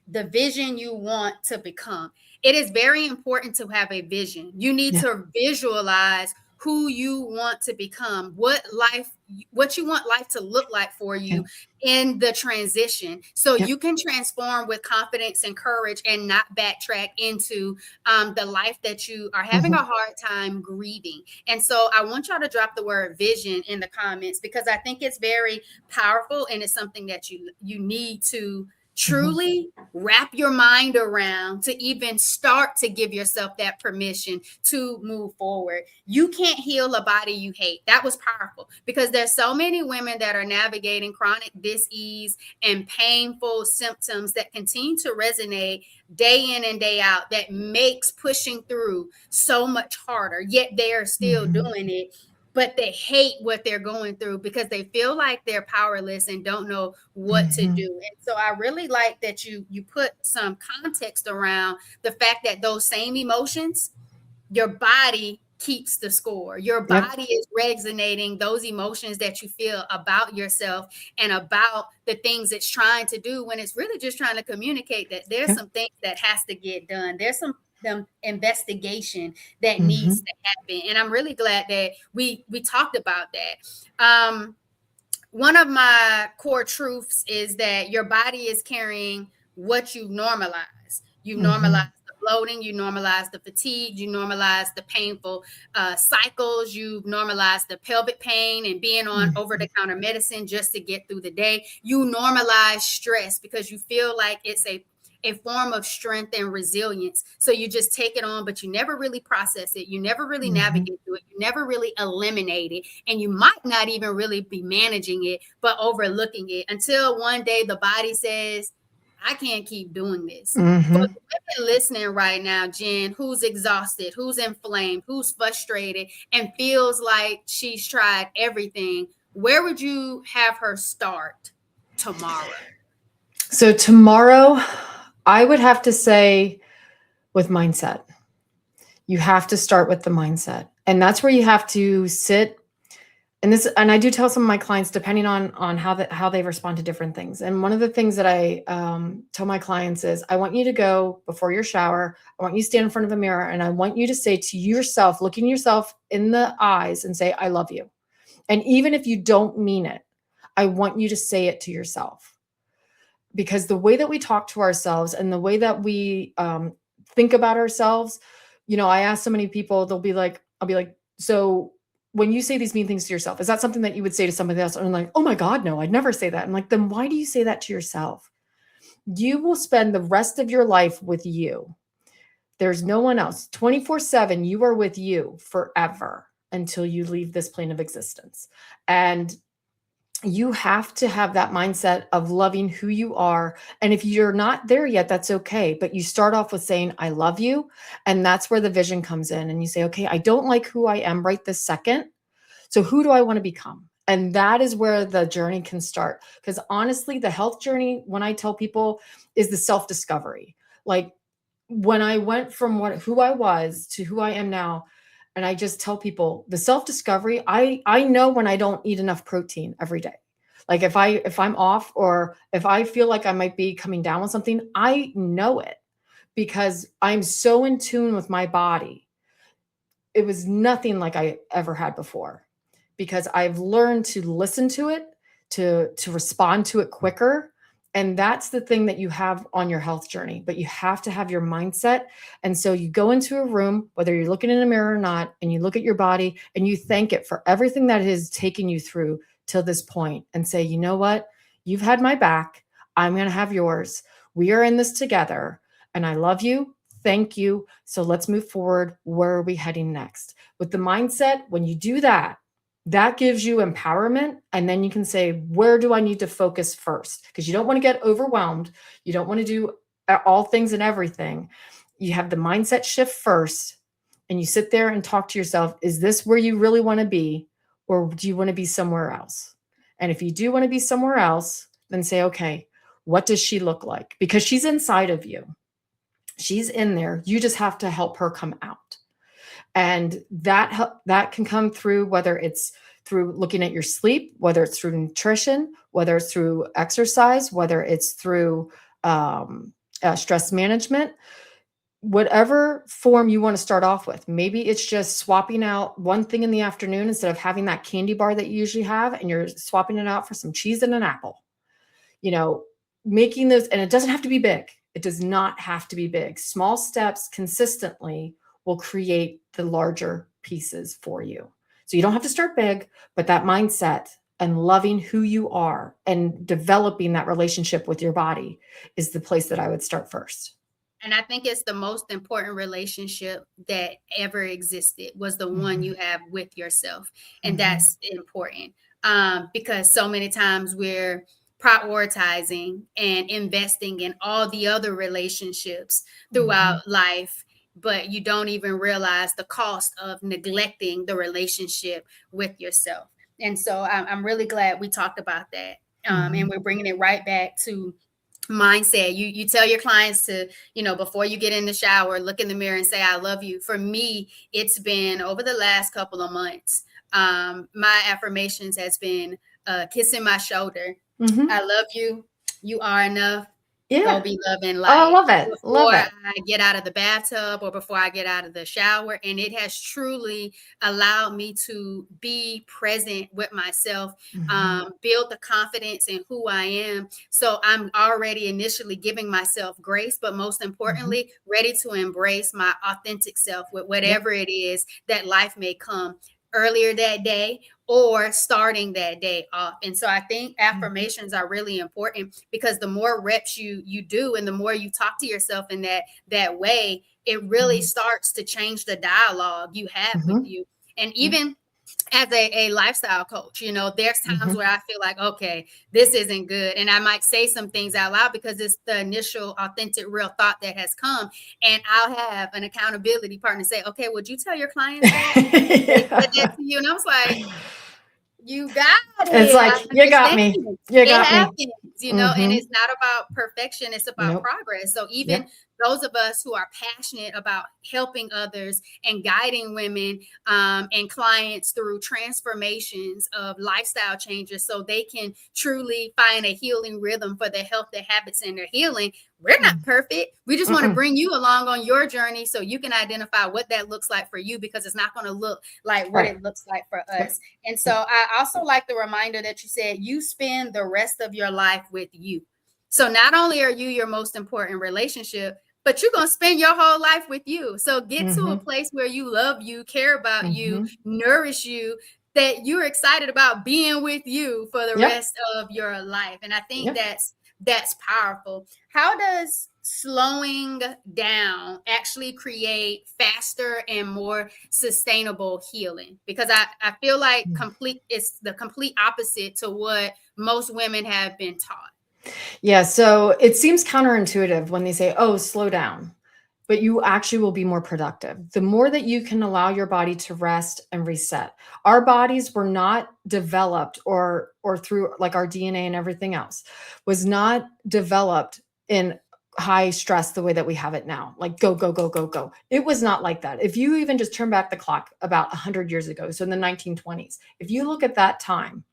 the vision you want to become. It is very important to have a vision. You need Yeah. to visualize who you want to become, what you want life to look like for Yeah. you in the transition, so Yep. you can transform with confidence and courage and not backtrack into the life that you are having a Mhm. hard time grieving. And so I want y'all to drop the word vision in the comments, because I think it's very powerful, and it's something that you need to Mhm. truly wrap your mind around to even start to give yourself that permission to move forward. You can't heal a body you hate. That was powerful, because there's so many women that are navigating chronic dis-ease and painful symptoms that continue to resonate day in and day out, that makes pushing through so much harder, yet they are still Mhm. doing it, but they hate what they're going through because they feel like they're powerless and don't know what to do. Mhm. And so I really like that you put some context around the fact that those same emotions, your body keeps the score. Your Yep. body is resonating those emotions that you feel about yourself and about the things it's trying to do, when it's really just trying to communicate that there's Yep. some things that has to get done. There's some investigation that needs Mhm. to happen. And I'm really glad that we talked about that. One of my core truths is that your body is carrying what you normalize. You normalize Mhm. the bloating, you normalize the fatigue, you normalize the painful cycles, you normalize the pelvic pain and being on over the Mhm. counter medicine just to get through the day. You normalize stress because you feel like it's a form of strength and resilience. So you just take it on, but you never really process it. You never really Mhm. navigate through it. You never really eliminate it. And you might not even really be managing it, but overlooking it until one day the body says, I can't keep doing this. For Mhm. the women listening right now, Jen, who's exhausted, who's inflamed, who's frustrated, and feels like she's tried everything, where would you have her start tomorrow? So tomorrow, I would have to say with mindset. You have to start with the mindset. And that's where you have to sit. And I do tell some of my clients, depending on how they respond to different things. And one of the things that I tell my clients is, I want you to go before your shower. I want you to stand in front of a mirror, and I want you to say to yourself, looking yourself in the eyes, and say, "I love you." And even if you don't mean it, I want you to say it to yourself. Because the way that we talk to ourselves and the way that we think about ourselves, I ask so many people, I'll be like, so when you say these mean things to yourself, is that something that you would say to somebody else? And I'm like, oh my God, no, I'd never say that. I'm like, then why do you say that to yourself? You will spend the rest of your life with you. There's no one else. 24/7, you are with you forever until you leave this plane of existence. And you have to have that mindset of loving who you are. And if you're not there yet, that's okay. But you start off with saying, I love you. And that's where the vision comes in. And you say, okay, I don't like who I am right this second. So who do I want to become? And that is where the journey can start. Because honestly, the health journey, when I tell people, is the self-discovery. Like when I went from who I was to who I am now, and I just tell people the self-discovery, I know when I don't eat enough protein every day. Like if I'm off, or if I feel like I might be coming down with something, I know it because I'm so in tune with my body. It was nothing like I ever had before, because I've learned to listen to it, to respond to it quicker. And that's the thing that you have on your health journey, but you have to have your mindset. And so you go into a room, whether you're looking in a mirror or not, and you look at your body and you thank it for everything that has taken you through till this point, and say, you know what? You've had my back. I'm going to have yours. We are in this together, and I love you. Thank you. So let's move forward. Where are we heading next? With the mindset, when you do that, that gives you empowerment. And then you can say, where do I need to focus first? Because you don't want to get overwhelmed. You don't want to do all things and everything. You have the mindset shift first, and you sit there and talk to yourself. Is this where you really want to be? Or do you want to be somewhere else? And if you do want to be somewhere else, then say, okay, what does she look like? Because she's inside of you. She's in there. You just have to help her come out. And that can come through, whether it's through looking at your sleep, whether it's through nutrition, whether it's through exercise, whether it's through stress management, whatever form you want to start off with. Maybe it's just swapping out one thing in the afternoon instead of having that candy bar that you usually have, and you're swapping it out for some cheese and an apple. Making those, and it doesn't have to be big. It does not have to be big. Small steps consistently will create the larger pieces for you. So you don't have to start big, but that mindset and loving who you are and developing that relationship with your body is the place that I would start first. And I think it's the most important relationship that ever existed, was the one you have with yourself. And that's important because so many times we're prioritizing and investing in all the other relationships throughout life, but you don't even realize the cost of neglecting the relationship with yourself. And so I'm really glad we talked about that. And we're bringing it right back to mindset. You tell your clients to, before you get in the shower, look in the mirror and say, I love you. For me, it's been over the last couple of months. My affirmations has been kissing my shoulder. I love you. You are enough. Go be loving life. Oh, I love it. Before I get out of the bathtub or before I get out of the shower. And it has truly allowed me to be present with myself, build the confidence in who I am. So I'm already initially giving myself grace, but most importantly, ready to embrace my authentic self with whatever it is that life may come earlier that day or starting that day off. And so I think affirmations are really important, because the more reps you do and the more you talk to yourself in that way, it really starts to change the dialogue you have with you. And even as a lifestyle coach, there's times where I feel like, okay, this isn't good. And I might say some things out loud because it's the initial authentic, real thought that has come. And I'll have an accountability partner say, okay, would you tell your clients that? They said that to you? And I was like, you got it. It's like, you got me. You got it happens, me. and it's not about perfection. It's about progress. So even those of us who are passionate about helping others and guiding women and clients through transformations of lifestyle changes so they can truly find a healing rhythm for their health, their habits, and their healing. We're not perfect. We just want to bring you along on your journey so you can identify what that looks like for you, because it's not going to look like what it looks like for us. And so I also like the reminder that you said you spend the rest of your life with you. So not only are you your most important relationship, but you're going to spend your whole life with you. So get to a place where you love you, care about you, nourish you, that you're excited about being with you for the rest of your life. And I think that's powerful. How does slowing down actually create faster and more sustainable healing? Because I feel like it's the complete opposite to what most women have been taught. Yeah. So it seems counterintuitive when they say, oh, slow down, but you actually will be more productive. The more that you can allow your body to rest and reset. Our bodies were not developed or through like our DNA and everything else was not developed in high stress the way that we have it now. Like go, go, go, go, go. It was not like that. If you even just turn back the clock about 100 years ago, so in the 1920s, if you look at that time,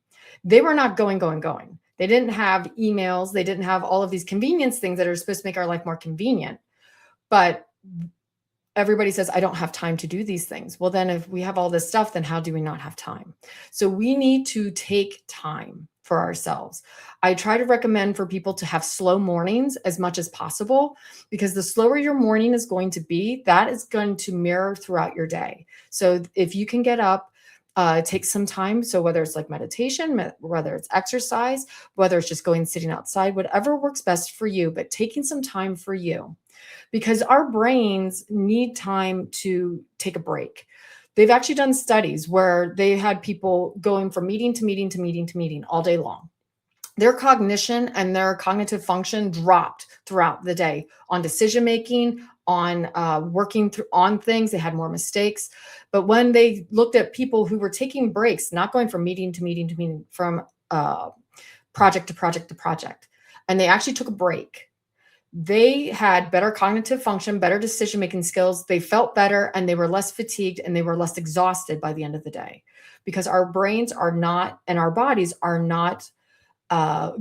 they were not going, going, going. They didn't have emails. They didn't have all of these convenience things that are supposed to make our life more convenient. But everybody says, I don't have time to do these things. Well, then if we have all this stuff, then how do we not have time? So we need to take time for ourselves. I try to recommend for people to have slow mornings as much as possible, because the slower your morning is going to be, that is going to mirror throughout your day. So if you can get up, take some time. So whether it's like meditation, whether it's exercise, whether it's just going sitting outside, whatever works best for you, but taking some time for you, because our brains need time to take a break. They've actually done studies where they had people going from meeting to meeting to meeting to meeting all day long. Their cognition and their cognitive function dropped throughout the day on decision making, on working on things. They had more mistakes. But when they looked at people who were taking breaks, not going from meeting to meeting to meeting, from project to project to project, and they actually took a break, they had better cognitive function, better decision-making skills. They felt better, and they were less fatigued, and they were less exhausted by the end of the day, because our brains are not, and our bodies are not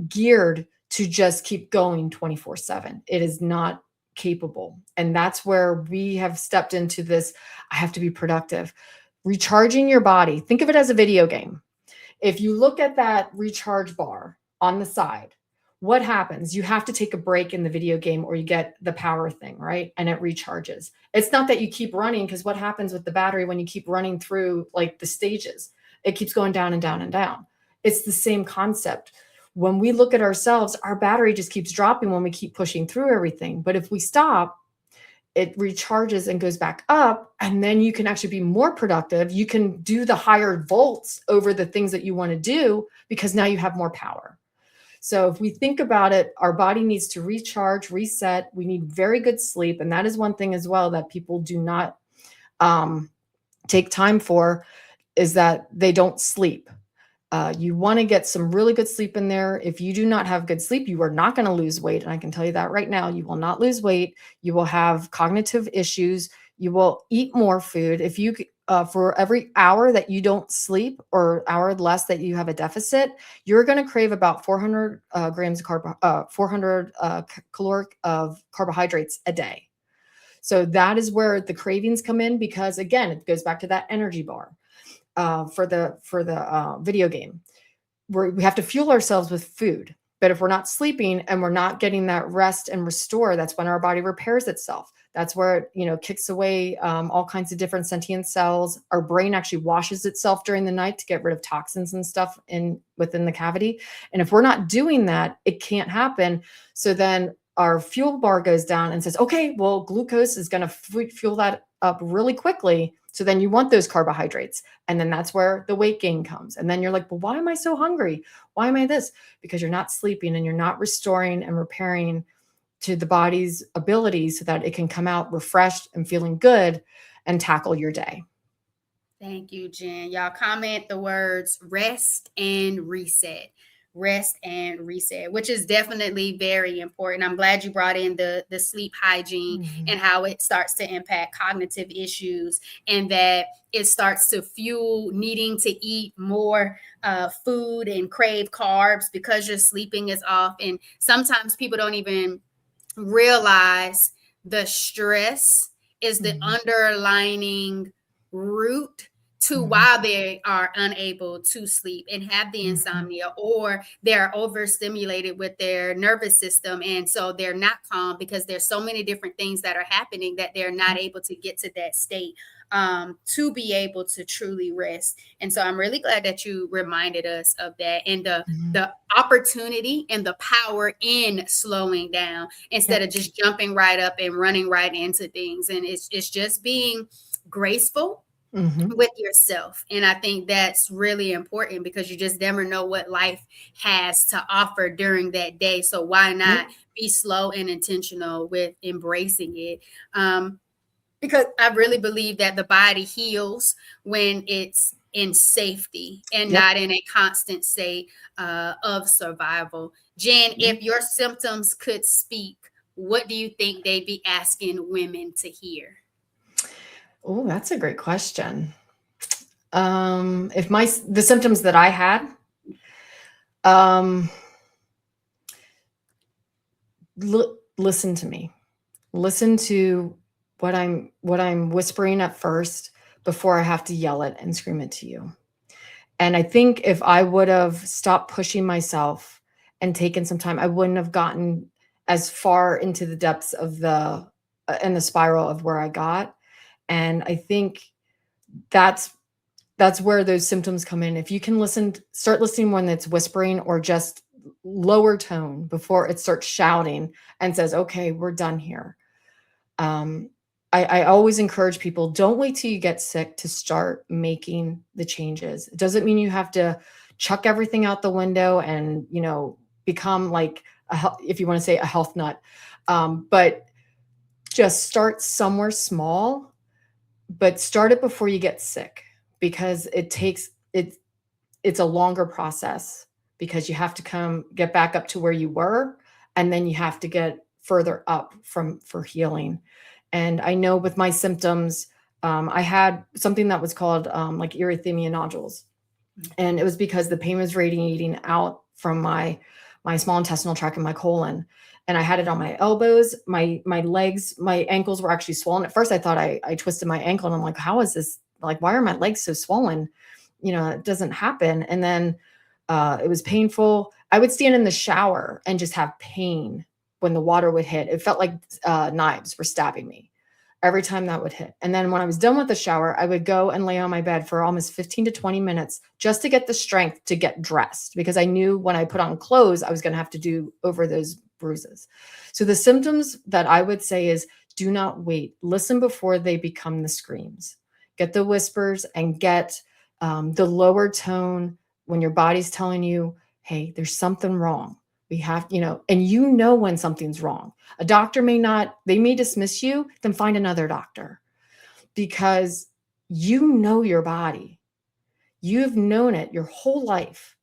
geared to just keep going 24/7. It is not capable. And that's where we have stepped into this. I have to be productive. Recharging your body. Think of it as a video game. If you look at that recharge bar on the side, what happens? You have to take a break in the video game, or you get the power thing, right? And it recharges. It's not that you keep running, because what happens with the battery when you keep running through like the stages, it keeps going down and down and down. It's the same concept. When we look at ourselves, our battery just keeps dropping when we keep pushing through everything. But if we stop, it recharges and goes back up, and then you can actually be more productive. You can do the higher volts over the things that you want to do, because now you have more power. So if we think about it, our body needs to recharge, reset. We need very good sleep. And that is one thing as well that people do not take time for, is that they don't sleep. You want to get some really good sleep in there. If you do not have good sleep, you are not going to lose weight. And I can tell you that right now, you will not lose weight. You will have cognitive issues. You will eat more food. If you, for every hour that you don't sleep, or hour less that you have a deficit, you're going to crave about 400 grams of 400 caloric of carbohydrates a day. So that is where the cravings come in, because again, it goes back to that energy bar. For the video game, where we have to fuel ourselves with food. But if we're not sleeping and we're not getting that rest and restore, that's when our body repairs itself. That's where it, kicks away all kinds of different sentient cells. Our brain actually washes itself during the night to get rid of toxins and stuff within the cavity. And if we're not doing that, it can't happen. So then our fuel bar goes down and says, okay, well, glucose is going to fuel that up really quickly. So then you want those carbohydrates. And then that's where the weight gain comes. And then you're like, well, why am I so hungry? Why am I this? Because you're not sleeping and you're not restoring and repairing to the body's ability so that it can come out refreshed and feeling good and tackle your day. Thank you, Jen. Y'all comment the words rest and reset. rest and reset, which is definitely very important. I'm glad you brought in the sleep hygiene and how it starts to impact cognitive issues, and that it starts to fuel needing to eat more food and crave carbs because your sleeping is off. And sometimes people don't even realize the stress is the underlining root to why they are unable to sleep and have the insomnia, or they're overstimulated with their nervous system. And so they're not calm because there's so many different things that are happening that they're not able to get to that state to be able to truly rest. And so I'm really glad that you reminded us of that, and the opportunity and the power in slowing down instead of just jumping right up and running right into things. And it's just being graceful with yourself. And I think that's really important because you just never know what life has to offer during that day. So why not be slow and intentional with embracing it? Because I really believe that the body heals when it's in safety and not in a constant state of survival. Jen, if your symptoms could speak, what do you think they'd be asking women to hear? Oh, that's a great question. If the symptoms that I had, listen to me. Listen to what I'm whispering at first before I have to yell it and scream it to you. And I think if I would have stopped pushing myself and taken some time, I wouldn't have gotten as far into the depths of the spiral of where I got. And I think that's where those symptoms come in. If you can start listening when it's whispering or just lower tone before it starts shouting and says, okay, we're done here. I always encourage people, don't wait till you get sick to start making the changes. It doesn't mean you have to chuck everything out the window and, become like, if you want to say a health nut, but just start somewhere small, but start it before you get sick, because it's a longer process, because you have to get back up to where you were, and then you have to get further up for healing. And I know with my symptoms, I had something that was called like erythema nodules. And it was because the pain was radiating out from my small intestinal tract and my colon. And I had it on my elbows, my legs, my ankles were actually swollen. At first I thought I twisted my ankle, and I'm like, how is this? Like, why are my legs so swollen? It doesn't happen. And then it was painful. I would stand in the shower and just have pain when the water would hit. It felt like knives were stabbing me every time that would hit. And then when I was done with the shower, I would go and lay on my bed for almost 15 to 20 minutes just to get the strength to get dressed, because I knew when I put on clothes, I was going to have to do over those bruises. So the symptoms that I would say is, do not wait. Listen before they become the screams. Get the whispers and get the lower tone when your body's telling you, hey, there's something wrong. We have, and when something's wrong. A doctor they may dismiss you, then find another doctor, because your body. You've known it your whole life.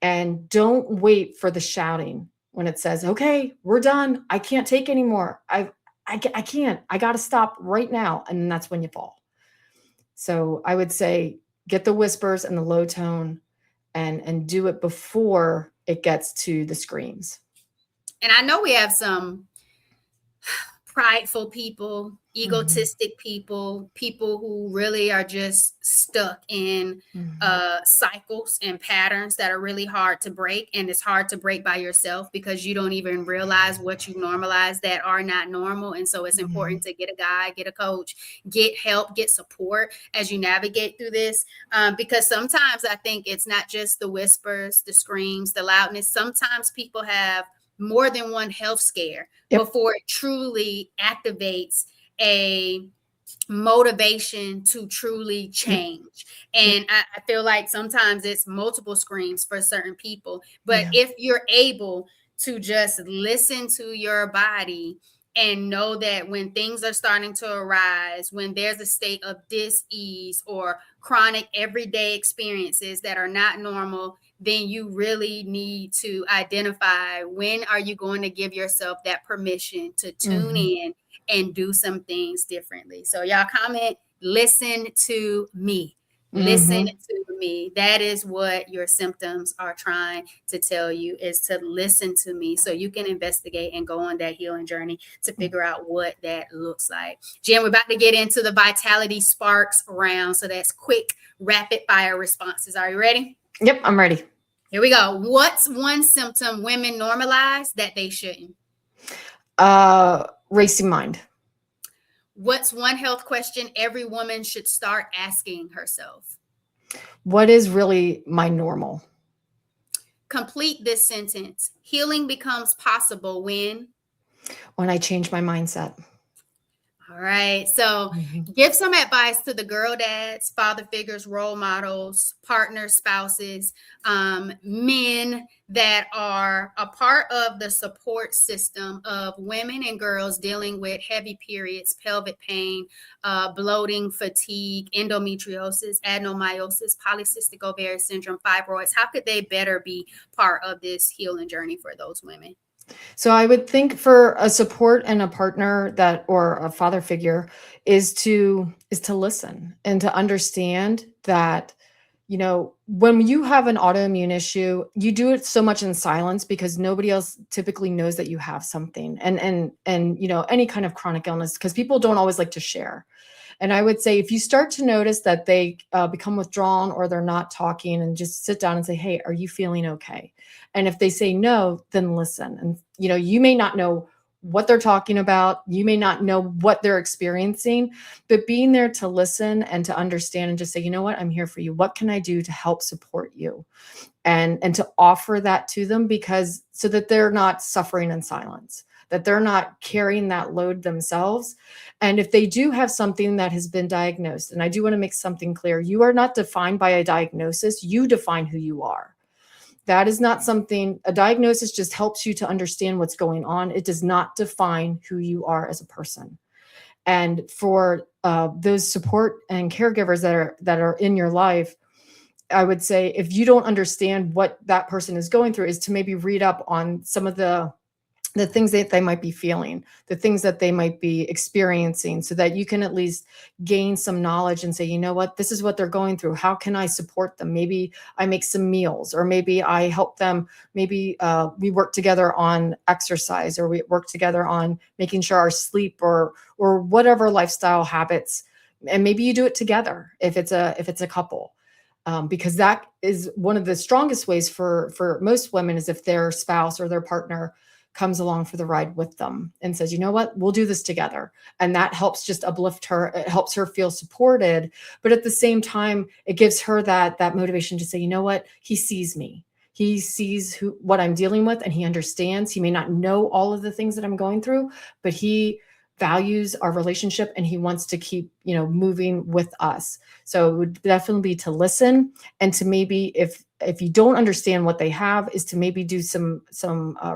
And don't wait for the shouting when it says, okay, we're done. I can't take anymore. I can't. I got to stop right now. And that's when you fall. So I would say, get the whispers and the low tone, and do it before it gets to the screams. And I know we have some prideful people, egotistic people who really are just stuck in cycles and patterns that are really hard to break. And it's hard to break by yourself because you don't even realize what you normalize that are not normal. And so it's important to get a guide, get a coach, get help, get support as you navigate through this. Because sometimes I think it's not just the whispers, the screams, the loudness. Sometimes people have more than one health scare before it truly activates a motivation to truly change. And I feel like sometimes it's multiple screams for certain people. But if you're able to just listen to your body and know that when things are starting to arise, when there's a state of dis-ease or chronic everyday experiences that are not normal, then you really need to identify when are you going to give yourself that permission to tune in and do some things differently. So y'all comment, listen to me. Listen to me. That is what your symptoms are trying to tell you, is to listen to me so you can investigate and go on that healing journey to figure out what that looks like. Jen, we're about to get into the Vitality Sparks round. So that's quick, rapid fire responses. Are you ready? Yep, I'm ready. Here we go. What's one symptom women normalize that they shouldn't? Racing mind. What's one health question every woman should start asking herself? What is really my normal? Complete this sentence. Healing becomes possible when I change my mindset. All right. So give some advice to the girl dads, father figures, role models, partners, spouses, men that are a part of the support system of women and girls dealing with heavy periods, pelvic pain, bloating, fatigue, endometriosis, adenomyosis, polycystic ovarian syndrome, fibroids. How could they better be part of this healing journey for those women? So I would think for a support and a partner or a father figure is to listen and to understand that, when you have an autoimmune issue, you do it so much in silence because nobody else typically knows that you have something, and any kind of chronic illness, because people don't always like to share. And I would say if you start to notice that they become withdrawn or they're not talking, and just sit down and say, hey, are you feeling okay? And if they say no, then listen. And, you may not know what they're talking about. You may not know what they're experiencing, but being there to listen and to understand and just say, you know what, I'm here for you. What can I do to help support you? And to offer that to them, because so that they're not suffering in silence, that they're not carrying that load themselves. And if they do have something that has been diagnosed, and I do want to make something clear, you are not defined by a diagnosis. You define who you are. That is not something, a diagnosis just helps you to understand what's going on. It does not define who you are as a person. And for those support and caregivers that are in your life, I would say if you don't understand what that person is going through, is to maybe read up on some of the things that they might be feeling, the things that they might be experiencing, so that you can at least gain some knowledge and say, you know what, this is what they're going through. How can I support them? Maybe I make some meals, or maybe I help them. Maybe we work together on exercise, or we work together on making sure our sleep or whatever lifestyle habits. And maybe you do it together if it's a couple. Because that is one of the strongest ways for most women, is if their spouse or their partner comes along for the ride with them and says, you know what, we'll do this together. And that helps just uplift her. It helps her feel supported. But at the same time, it gives her that motivation to say, you know what, he sees me. He sees what I'm dealing with, and he understands. He may not know all of the things that I'm going through, but he values our relationship, and he wants to keep, moving with us. So it would definitely be to listen, and to maybe, if you don't understand what they have, is to maybe do some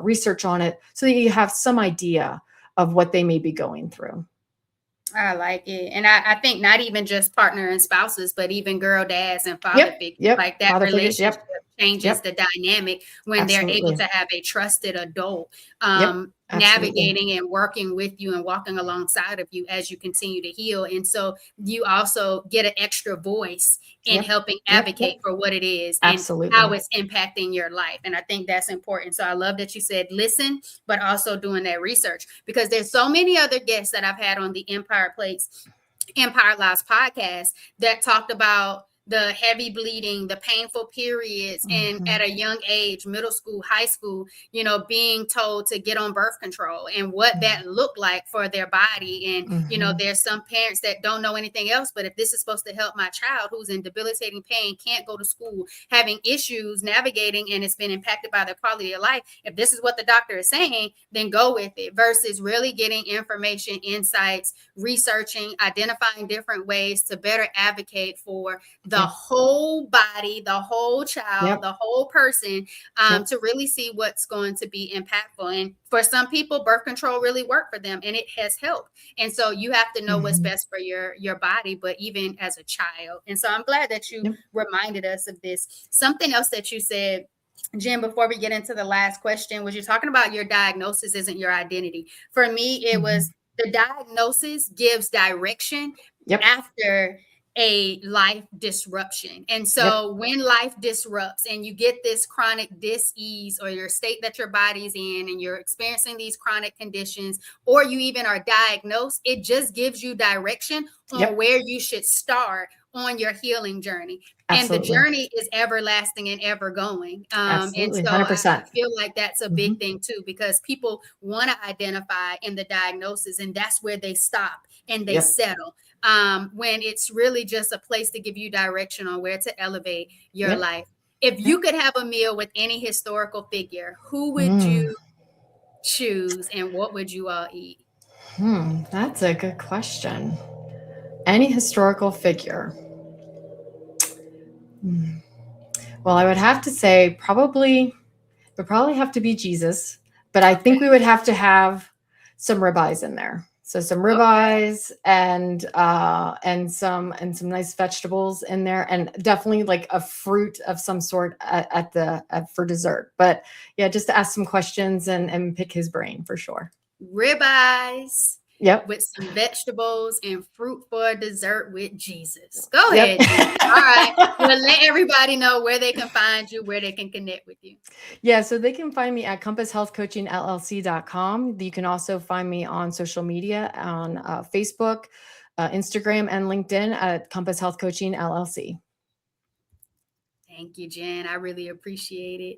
research on it, so that you have some idea of what they may be going through. I like it. And I think not even just partner and spouses, but even girl dads and father figures, like that Father figures, relationship changes the dynamic when they're able to have a trusted adult navigating and working with you and walking alongside of you as you continue to heal. And so you also get an extra voice in helping advocate for what it is and how it's impacting your life. And I think that's important. So I love that you said listen, but also doing that research, because there's so many other guests that I've had on the Empire Lives podcast that talked about the heavy bleeding, the painful periods, and at a young age, middle school, high school, being told to get on birth control and what that looked like for their body. And, there's some parents that don't know anything else, but if this is supposed to help my child who's in debilitating pain, can't go to school, having issues navigating, and it's been impacted by their quality of life, if this is what the doctor is saying, then go with it, versus really getting information, insights, researching, identifying different ways to better advocate for the the whole body, the whole child, Yep. the whole person, Yep. to really see what's going to be impactful. And for some people, birth control really worked for them and it has helped. And so you have to know what's best for your body, but even as a child. And so I'm glad that you Yep. reminded us of this. Something else that you said, Jen, before we get into the last question, was you're talking about your diagnosis isn't your identity. For me, it was the diagnosis gives direction Yep. after a life disruption. And so when life disrupts and you get this chronic dis-ease or your state that your body's in and you're experiencing these chronic conditions, or you even are diagnosed, it just gives you direction on where you should start on your healing journey. Absolutely. And the journey is everlasting and ever going. Absolutely. And so 100%. I feel like that's a big thing too, because people want to identify in the diagnosis and that's where they stop and they settle. When it's really just a place to give you direction on where to elevate your life. If you could have a meal with any historical figure, who would you choose and what would you all eat? That's a good question. Any historical figure? Well, I would have to say it would probably have to be Jesus, but I think we would have to have some ribeyes in there. So some ribeyes and some nice vegetables in there, and definitely like a fruit of some sort for dessert. But yeah, just to ask some questions and pick his brain for sure. Ribeyes. Yep. With some vegetables and fruit for dessert with Jesus. Go ahead, Jesus. All right. Well, let everybody know where they can find you, where they can connect with you. Yeah, so they can find me at compasshealthcoachingllc.com. You can also find me on social media on Facebook, Instagram, and LinkedIn at Compass Health Coaching LLC. Thank you, Jen. I really appreciate it.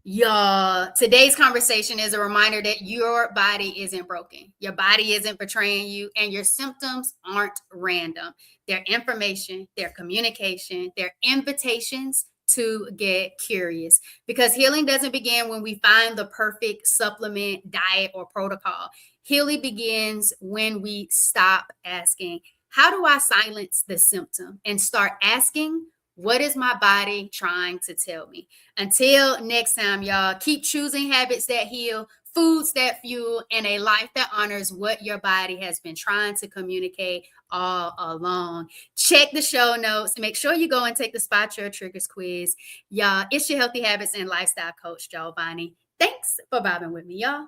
Y'all, today's conversation is a reminder that your body isn't broken. Your body isn't betraying you, and your symptoms aren't random. They're information, they're communication, they're invitations to get curious, because healing doesn't begin when we find the perfect supplement, diet, or protocol. Healing begins when we stop asking, how do I silence the symptom, and start asking, what is my body trying to tell me? Until next time, y'all, keep choosing habits that heal, foods that fuel, and a life that honors what your body has been trying to communicate all along. Check the show notes. Make sure you go and take the Spot Your Triggers quiz. Y'all, it's your healthy habits and lifestyle coach, Jovonnie. Thanks for vibing with me, y'all.